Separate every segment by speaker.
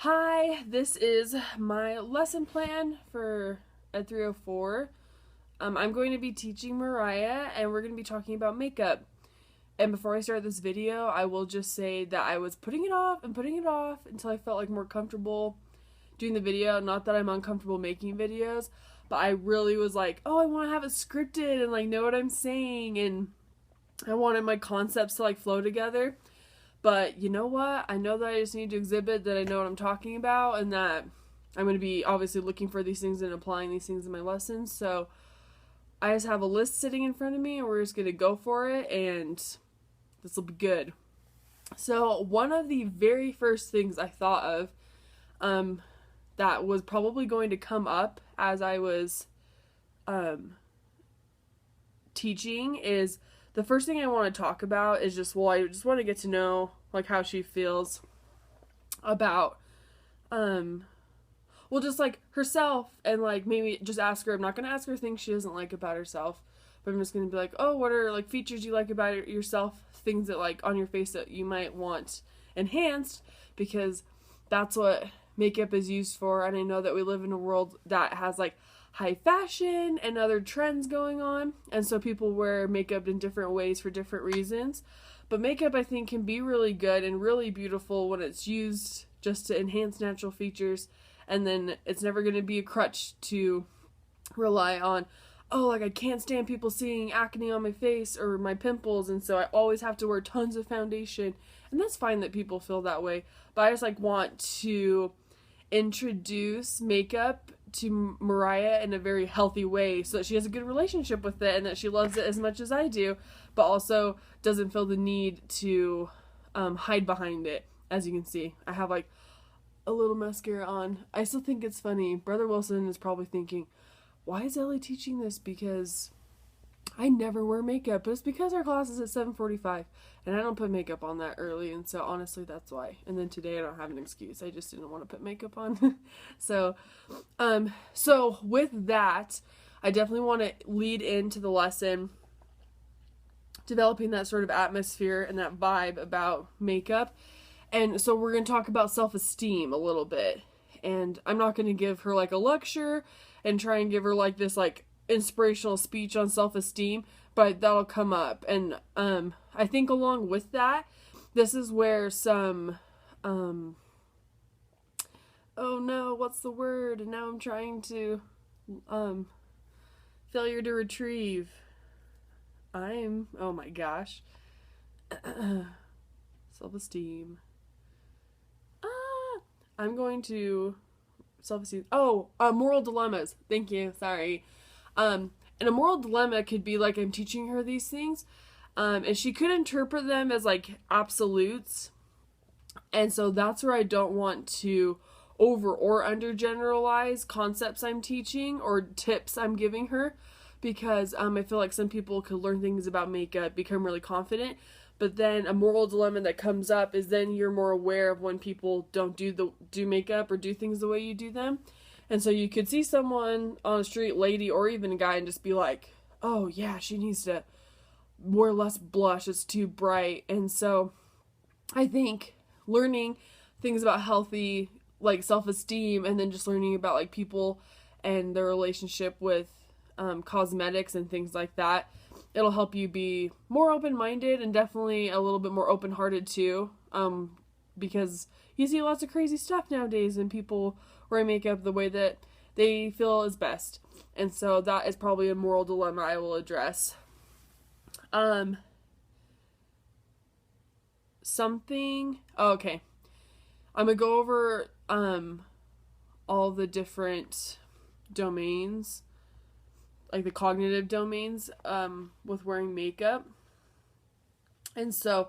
Speaker 1: Hi, this is my lesson plan for Ed 304. I'm going to be teaching Mariah, and we're going to be talking about makeup. And before I start this video, I will just say that I was putting it off and putting it off until I felt like more comfortable doing the video. Not that I'm uncomfortable making videos, but I really was like, oh, I want to have it scripted and like know what I'm saying, and I wanted my concepts to like flow together. But you know what? I know that I just need to exhibit that I know what I'm talking about, and that I'm going to be obviously looking for these things and applying these things in my lessons. So I just have a list sitting in front of me, and we're just going to go for it, and this will be good. So one of the very first things I thought of that was probably going to come up as I was teaching is the first thing I want to talk about is just, well, I just want to get to know like how she feels about well, just like herself, and like maybe just ask her. I'm not going to ask her things she doesn't like about herself, but I'm just going to be like, oh, what are like features you like about yourself, things that like on your face that you might want enhanced, because that's what makeup is used for. And I know that we live in a world that has like high fashion and other trends going on, and so people wear makeup in different ways for different reasons. But makeup, I think, can be really good and really beautiful when it's used just to enhance natural features, and then it's never going to be a crutch to rely on, oh, like I can't stand people seeing acne on my face or my pimples, and so I always have to wear tons of foundation. And that's fine that people feel that way, but I just like want to introduce makeup to Mariah in a very healthy way so that she has a good relationship with it and that she loves it as much as I do, but also doesn't feel the need to hide behind it. As you can see, I have like a little mascara on. I still think it's funny. Brother Wilson is probably thinking, why is Ellie teaching this? Because I never wear makeup, but it's because our class is at 7:45 and I don't put makeup on that early, and so honestly that's why. And then today I don't have an excuse. I just didn't want to put makeup on. so with that, I definitely want to lead into the lesson developing that sort of atmosphere and that vibe about makeup. And so we're going to talk about self-esteem a little bit. And I'm not going to give her like a lecture and try and give her like this like inspirational speech on self-esteem, but that'll come up. And I think along with that, this is where some oh no, what's the word? And now I'm trying to failure to retrieve. Oh my gosh. Self-esteem. I'm going to self-esteem. Oh, moral dilemmas. Thank you. Sorry. And a moral dilemma could be like I'm teaching her these things, and she could interpret them as like absolutes. And so that's where I don't want to over or under generalize concepts I'm teaching or tips I'm giving her, because I feel like some people could learn things about makeup, become really confident, but then a moral dilemma that comes up is then you're more aware of when people don't do makeup or do things the way you do them. And so you could see someone on the street, lady or even a guy, and just be like, oh yeah, she needs to wear less blush, it's too bright. And so I think learning things about healthy like self-esteem, and then just learning about like people and their relationship with cosmetics and things like that, it'll help you be more open-minded and definitely a little bit more open-hearted too, because you see lots of crazy stuff nowadays and people wear makeup the way that they feel is best. And so that is probably a moral dilemma I will address. Okay. I'm gonna go over all the different domains, like the cognitive domains, with wearing makeup. And so,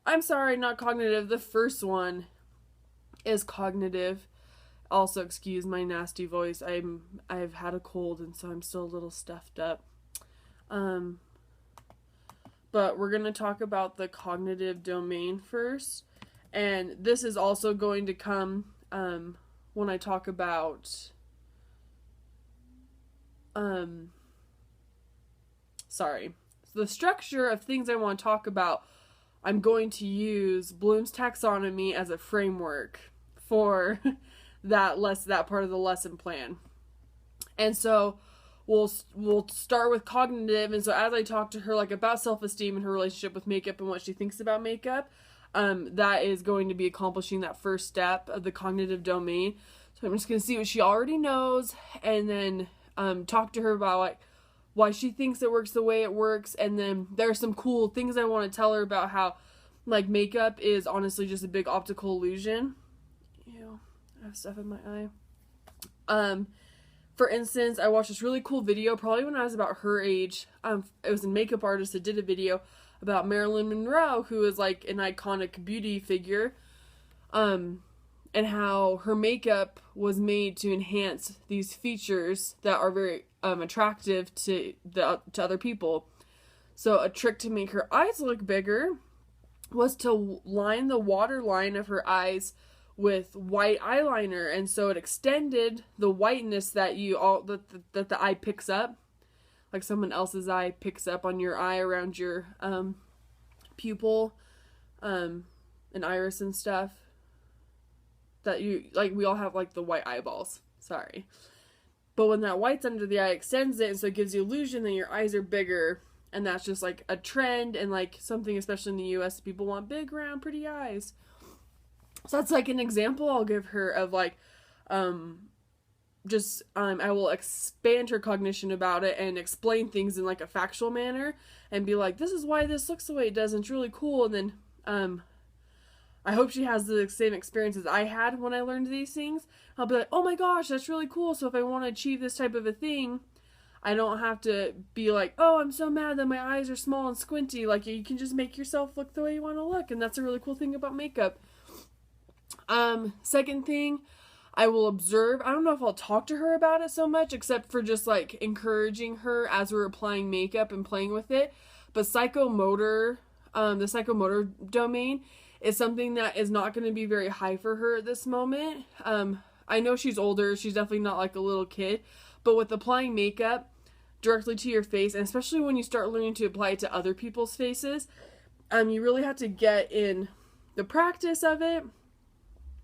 Speaker 1: I'm sorry, not cognitive. The first one is cognitive. Also, excuse my nasty voice. I've had a cold, and so I'm still a little stuffed up. But we're going to talk about the cognitive domain first. And this is also going to come when I talk about the structure of things I want to talk about. I'm going to use Bloom's taxonomy as a framework for that part of the lesson plan. And so we'll start with cognitive. And so as I talk to her like about self-esteem and her relationship with makeup and what she thinks about makeup, that is going to be accomplishing that first step of the cognitive domain. So I'm just going to see what she already knows, and then talk to her about like why she thinks it works the way it works. And then there are some cool things I want to tell her about how like makeup is honestly just a big optical illusion. Ew, I have stuff in my eye. For instance, I watched this really cool video probably when I was about her age. It was a makeup artist that did a video about Marilyn Monroe, who is like an iconic beauty figure, and how her makeup was made to enhance these features that are very attractive to other people. So a trick to make her eyes look bigger was to line the waterline of her eyes with white eyeliner, and so it extended the whiteness that that the eye picks up, like someone else's eye picks up on your eye around your pupil and iris and stuff. That you like, we all have like the white eyeballs. Sorry. But when that white's under the eye, it extends it, and so it gives the illusion that your eyes are bigger. And that's just like a trend, and like something, especially in the US, people want big, round, pretty eyes. So that's like an example I'll give her of like, I will expand her cognition about it and explain things in like a factual manner and be like, this is why this looks the way it does, and it's really cool. And then, I hope she has the same experiences I had when I learned these things. I'll be like, oh my gosh, that's really cool. So if I want to achieve this type of a thing, I don't have to be like, oh, I'm so mad that my eyes are small and squinty. Like, you can just make yourself look the way you want to look. And that's a really cool thing about makeup. Second thing, I will observe. I don't know if I'll talk to her about it so much, except for just like encouraging her as we're applying makeup and playing with it. But psychomotor, the psychomotor domain is something that is not going to be very high for her at this moment. I know she's older. She's definitely not like a little kid. But with applying makeup directly to your face, and especially when you start learning to apply it to other people's faces, you really have to get in the practice of it.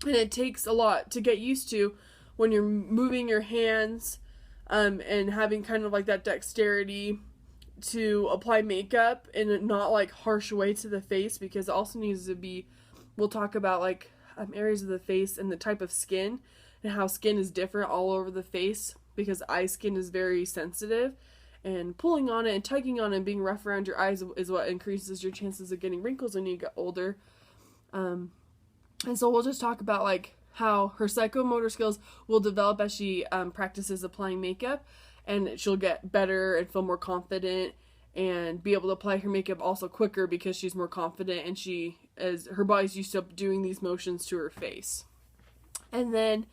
Speaker 1: And it takes a lot to get used to when you're moving your hands and having kind of like that dexterity to apply makeup in a not like harsh way to the face, because it also needs to be, we'll talk about like areas of the face and the type of skin and how skin is different all over the face, because eye skin is very sensitive, and pulling on it and tugging on it and being rough around your eyes is what increases your chances of getting wrinkles when you get older. And so we'll just talk about like how her psychomotor skills will develop as she practices applying makeup, and she'll get better and feel more confident and be able to apply her makeup also quicker because she's more confident and her body's used to doing these motions to her face. And then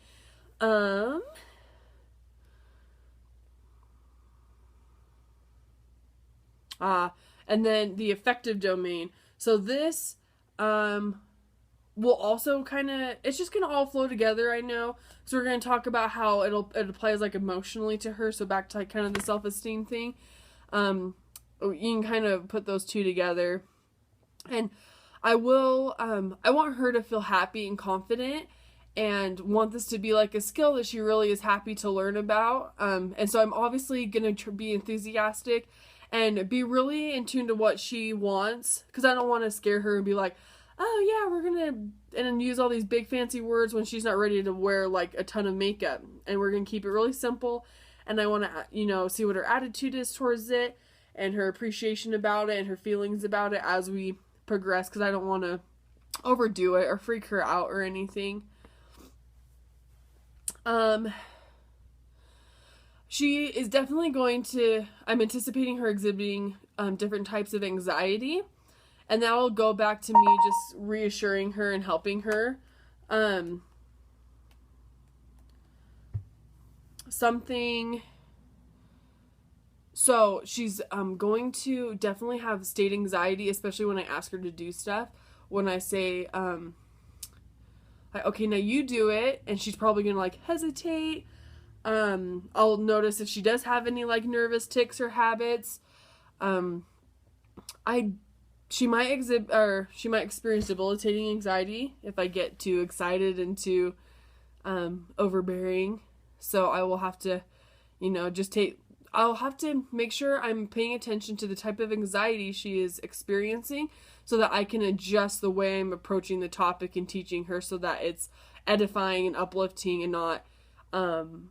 Speaker 1: the affective domain. So this will also kind of, it's just going to all flow together, I know. So we're going to talk about how it applies like emotionally to her. So back to like kind of the self-esteem thing. You can kind of put those two together. And I want her to feel happy and confident and want this to be like a skill that she really is happy to learn about. And so I'm obviously going to be enthusiastic and be really in tune to what she wants, because I don't want to scare her and be like, oh yeah, we're gonna, and then use all these big fancy words when she's not ready to wear like a ton of makeup. And we're gonna keep it really simple, and I want to see what her attitude is towards it and her appreciation about it and her feelings about it as we progress, because I don't want to overdo it or freak her out or anything. She is definitely I'm anticipating her exhibiting different types of anxiety. And that will go back to me just reassuring her and helping her. So she's going to definitely have state anxiety, especially when I ask her to do stuff. When I say, okay, now you do it, and she's probably going to like hesitate. I'll notice if she does have any like nervous tics or habits. I she might exhibit, or she might experience debilitating anxiety if I get too excited and too overbearing. So I will have to, I'll have to make sure I'm paying attention to the type of anxiety she is experiencing so that I can adjust the way I'm approaching the topic and teaching her so that it's edifying and uplifting and not, and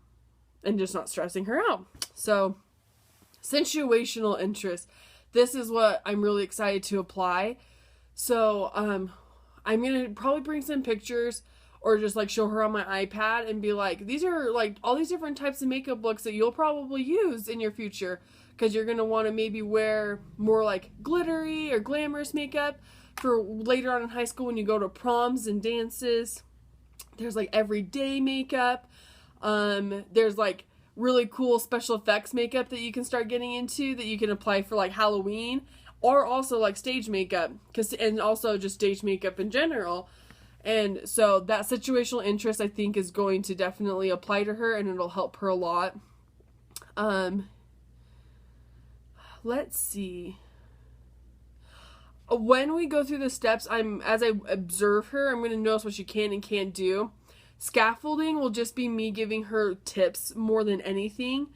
Speaker 1: just not stressing her out. So, situational interest. This is what I'm really excited to apply. So, I'm going to probably bring some pictures or just like show her on my iPad and be like, these are like all these different types of makeup looks that you'll probably use in your future, because you're going to want to maybe wear more like glittery or glamorous makeup for later on in high school when you go to proms and dances. There's like everyday makeup. There's like really cool special effects makeup that you can start getting into that you can apply for like Halloween, or also like stage makeup, and also just stage makeup in general. And so that situational interest, I think, is going to definitely apply to her, and it'll help her a lot. Let's see. When we go through the steps, as I observe her, I'm going to notice what she can and can't do. Scaffolding will just be me giving her tips more than anything.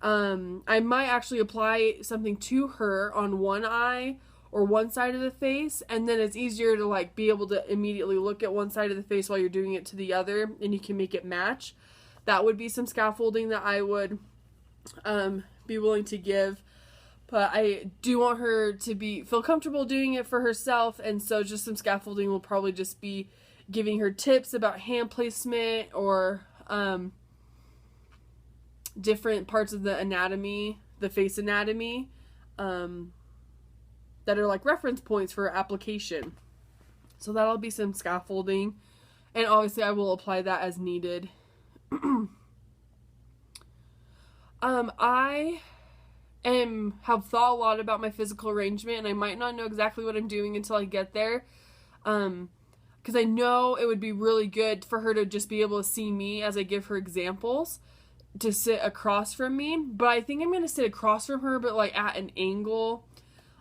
Speaker 1: I might actually apply something to her on one eye or one side of the face, and then it's easier to like be able to immediately look at one side of the face while you're doing it to the other, and you can make it match. That would be some scaffolding that I would be willing to give. But I do want her to feel comfortable doing it for herself, and so just some scaffolding will probably just be giving her tips about hand placement or different parts of the anatomy, the face anatomy, that are like reference points for application. So that'll be some scaffolding, and obviously I will apply that as needed. I have thought a lot about my physical arrangement, and I might not know exactly what I'm doing until I get there. Because I know it would be really good for her to just be able to see me as I give her examples, to sit across from me. But I think I'm going to sit across from her, but like at an angle.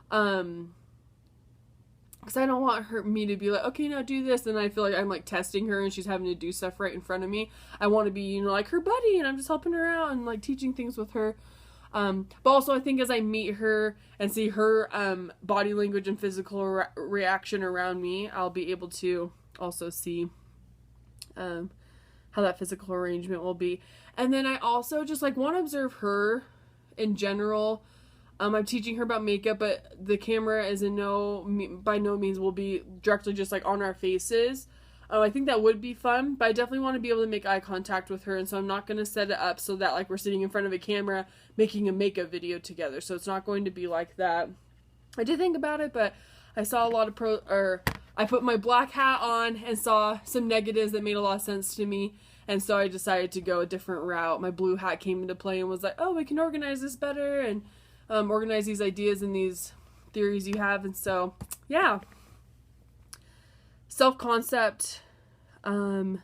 Speaker 1: Because I don't want me to be like, okay, now do this, and I feel like I'm like testing her and she's having to do stuff right in front of me. I want to be, like her buddy, and I'm just helping her out and like teaching things with her. But also I think as I meet her and see her body language and physical reaction around me, I'll be able to also see how that physical arrangement will be. And then I also just like want to observe her in general. I'm teaching her about makeup, but the camera is by no means will be directly just like on our faces. I think that would be fun, but I definitely want to be able to make eye contact with her, and so I'm not going to set it up so that like we're sitting in front of a camera making a makeup video together. So it's not going to be like that. I did think about it, but I saw a lot of I put my black hat on and saw some negatives that made a lot of sense to me, and so I decided to go a different route. My blue hat came into play and was like, oh, we can organize this better and organize these ideas and these theories you have. And so, yeah. Self-concept. I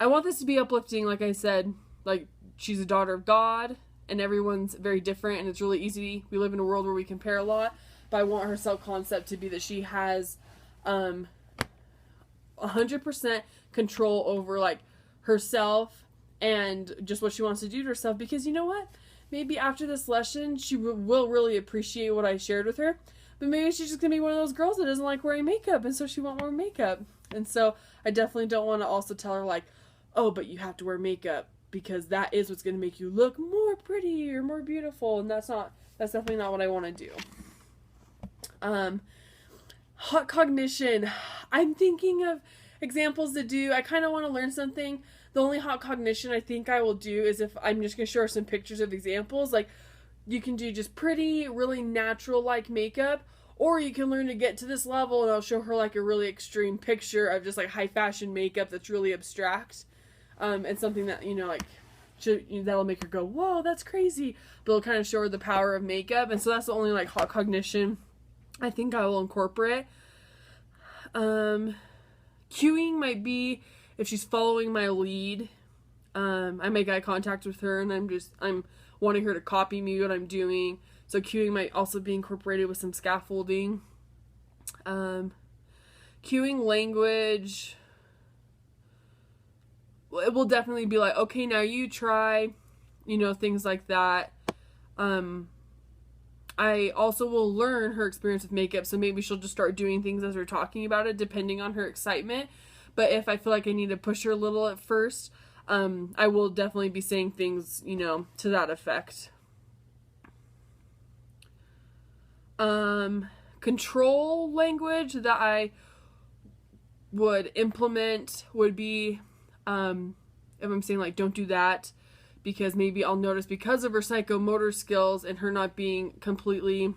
Speaker 1: want this to be uplifting, like I said. Like, she's a daughter of God, and everyone's very different, and it's really easy. We live in a world where we compare a lot, but I want her self-concept to be that she has 100% control over, like, herself and just what she wants to do to herself. Because you know what? Maybe after this lesson, she will really appreciate what I shared with her. But maybe she's just going to be one of those girls that doesn't like wearing makeup, and so she won't wear makeup. And so I definitely don't want to also tell her, like, oh, but you have to wear makeup because that is what's going to make you look more pretty or more beautiful. And that's definitely not what I want to do. Hot cognition. I'm thinking of examples to do. I kind of want to learn something. The only hot cognition I think I will do is if I'm just going to show her some pictures of examples. Like, you can do just pretty, really natural-like makeup, or you can learn to get to this level and I'll show her like a really extreme picture of just like high-fashion makeup that's really abstract. And something that, like, that'll make her go, whoa, that's crazy. But it'll kind of show her the power of makeup. And so that's the only like hot cognition I think I will incorporate. Cueing might be if she's following my lead. I make eye contact with her and I'm wanting her to copy me what I'm doing. So cueing might also be incorporated with some scaffolding. Cueing language, it will definitely be like, okay, now you try, things like that. I also will learn her experience with makeup, so maybe she'll just start doing things as we're talking about it, depending on her excitement. But if I feel like I need to push her a little at first, I will definitely be saying things, to that effect. Control language that I would implement would be, if I'm saying like, don't do that, because maybe I'll notice because of her psychomotor skills and her not being completely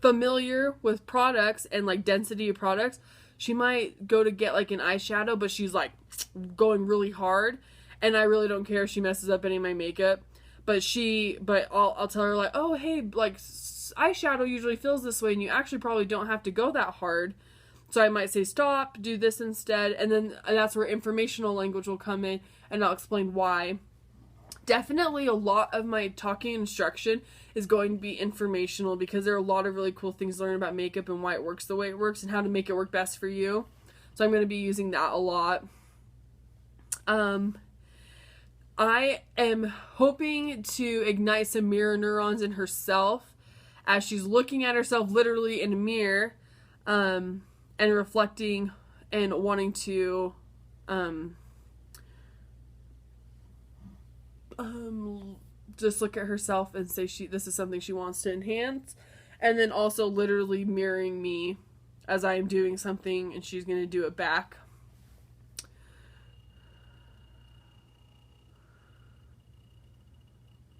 Speaker 1: familiar with products and like density of products, she might go to get like an eyeshadow, but she's like going really hard, and I really don't care if she messes up any of my makeup. But I'll tell her like, oh hey, like eyeshadow usually feels this way, and you actually probably don't have to go that hard. So I might say, stop, do this instead. And that's where informational language will come in, and I'll explain why. Definitely a lot of my talking instruction is going to be informational, because there are a lot of really cool things to learn about makeup and why it works the way it works and how to make it work best for you. So I'm going to be using that a lot. I am hoping to ignite some mirror neurons in herself as she's looking at herself literally in a mirror, and reflecting and wanting to just look at herself and say this is something she wants to enhance, and then also literally mirroring me as I am doing something and she's going to do it back.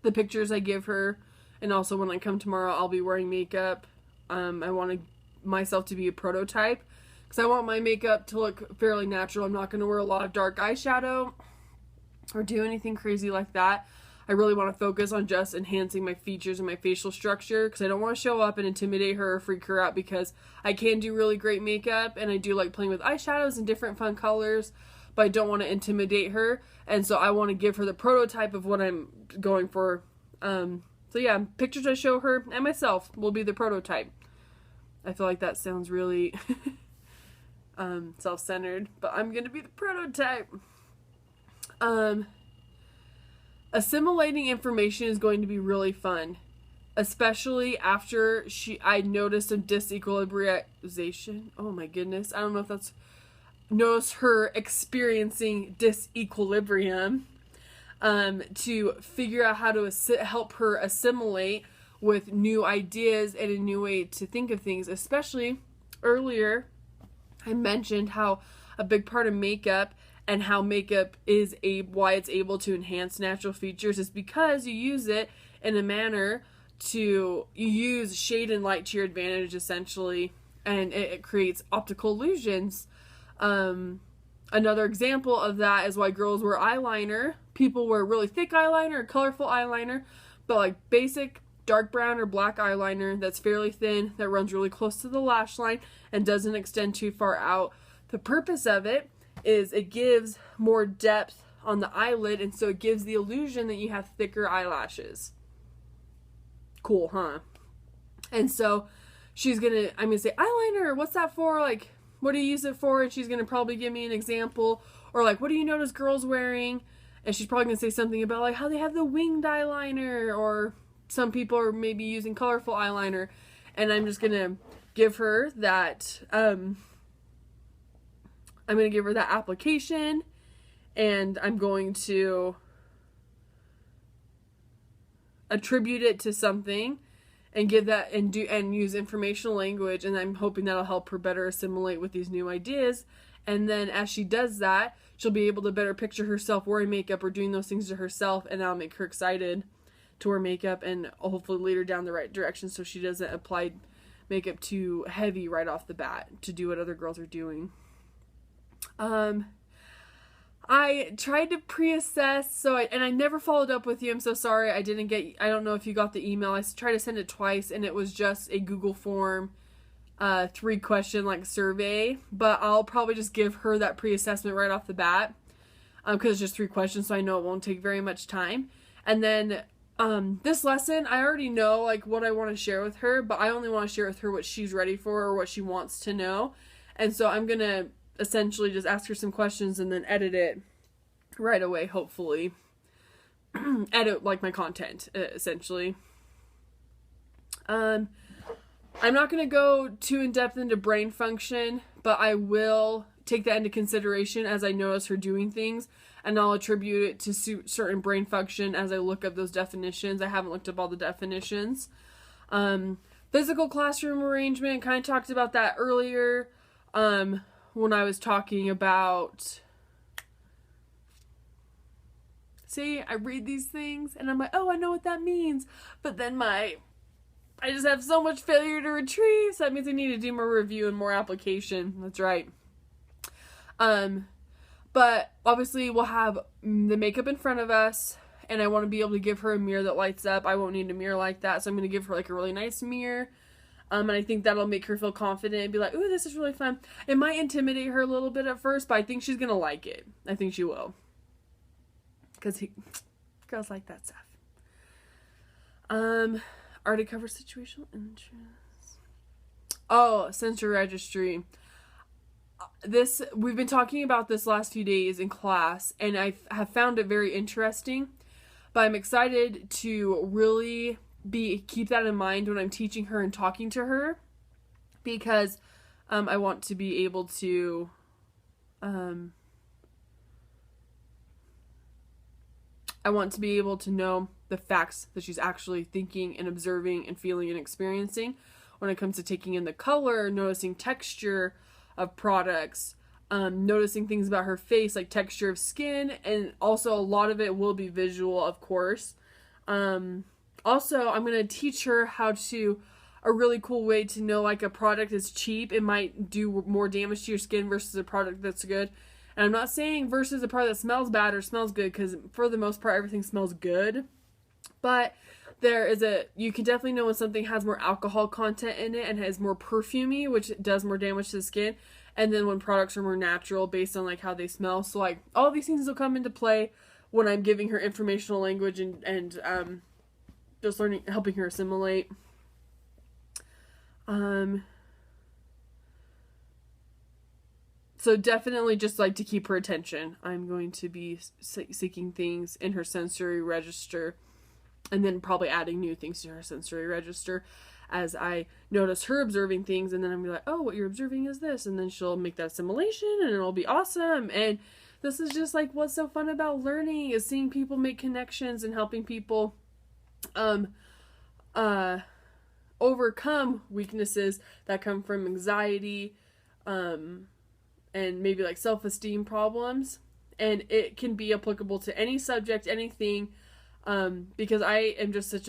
Speaker 1: The pictures I give her, and also when I come tomorrow, I'll be wearing makeup. I want myself to be a prototype, because I want my makeup to look fairly natural. I'm not going to wear a lot of dark eyeshadow or do anything crazy like that. I really want to focus on just enhancing my features and my facial structure, because I don't want to show up and intimidate her or freak her out, because I can do really great makeup and I do like playing with eyeshadows and different fun colors, but I don't want to intimidate her, and so I want to give her the prototype of what I'm going for. So yeah, pictures I show her and myself will be the prototype. I feel like that sounds really self-centered, but I'm gonna be the prototype. Assimilating information is going to be really fun, especially after I noticed some disequilibrization. Oh my goodness, I don't know if that's... Notice her experiencing disequilibrium, to figure out how to help her assimilate with new ideas and a new way to think of things. Especially earlier, I mentioned how a big part of makeup and how makeup is why it's able to enhance natural features is because you use it in a manner you use shade and light to your advantage, essentially, and it creates optical illusions. Another example of that is why girls wear eyeliner. People wear really thick eyeliner or colorful eyeliner, but like basic dark brown or black eyeliner that's fairly thin, that runs really close to the lash line and doesn't extend too far out. The purpose of it is it gives more depth on the eyelid, and so it gives the illusion that you have thicker eyelashes. Cool, huh? And so I'm gonna say, eyeliner, what's that for? Like, what do you use it for? And she's gonna probably give me an example. Or like, what do you notice girls wearing? And she's probably gonna say something about like how they have the winged eyeliner, or some people are maybe using colorful eyeliner. And I'm just gonna give her that, I'm gonna give her that application, and I'm going to attribute it to something and give that and use informational language, and I'm hoping that'll help her better assimilate with these new ideas. And then as she does that, she'll be able to better picture herself wearing makeup or doing those things to herself, and that'll make her excited to wear makeup and hopefully lead her down the right direction so she doesn't apply makeup too heavy right off the bat to do what other girls are doing. I tried to pre-assess, and I never followed up with you. I'm so sorry. I don't know if you got the email. I tried to send it twice, and it was just a Google form, 3-question like survey, but I'll probably just give her that pre-assessment right off the bat. because it's just 3 questions, so I know it won't take very much time. And then this lesson, I already know like what I want to share with her, but I only want to share with her what she's ready for or what she wants to know. And so I'm gonna essentially just ask her some questions and then edit it right away, hopefully. Edit like my content, essentially. I'm not going to go too in depth into brain function, but I will take that into consideration as I notice her doing things, and I'll attribute it to certain brain function as I look up those definitions. I haven't looked up all the definitions. Physical classroom arrangement, kind of talked about that earlier when I was talking about... See, I read these things and I'm like, oh, I know what that means. But then I just have so much failure to retrieve, so that means I need to do more review and more application. That's right. But obviously we'll have the makeup in front of us, and I want to be able to give her a mirror that lights up. I won't need a mirror like that, so I'm going to give her like a really nice mirror. And I think that'll make her feel confident and be like, ooh, this is really fun. It might intimidate her a little bit at first, but I think she's going to like it. I think she will. Because girls like that stuff. Already covered situational interest. Oh, sensory registry. We've been talking about this last few days in class, and I have found it very interesting. But I'm excited to really keep that in mind when I'm teaching her and talking to her, because I want to be able to know the facts that she's actually thinking and observing and feeling and experiencing when it comes to taking in the color, noticing texture of products, noticing things about her face, like texture of skin, and also a lot of it will be visual, of course. Also, I'm going to teach her a really cool way to know like a product is cheap. It might do more damage to your skin versus a product that's good. And I'm not saying versus a product that smells bad or smells good, because for the most part, everything smells good. But you can definitely know when something has more alcohol content in it and has more perfumey, which does more damage to the skin. And then when products are more natural based on like how they smell. So like all these things will come into play when I'm giving her informational language and just helping her assimilate. So definitely just like to keep her attention. I'm going to be seeking things in her sensory register, and then probably adding new things to her sensory register as I notice her observing things, and then I'm gonna be like, oh, what you're observing is this, and then she'll make that assimilation, and it'll be awesome. And this is just like what's so fun about learning, is seeing people make connections and helping people overcome weaknesses that come from anxiety, and maybe like self-esteem problems. And it can be applicable to any subject, anything, because I am just such a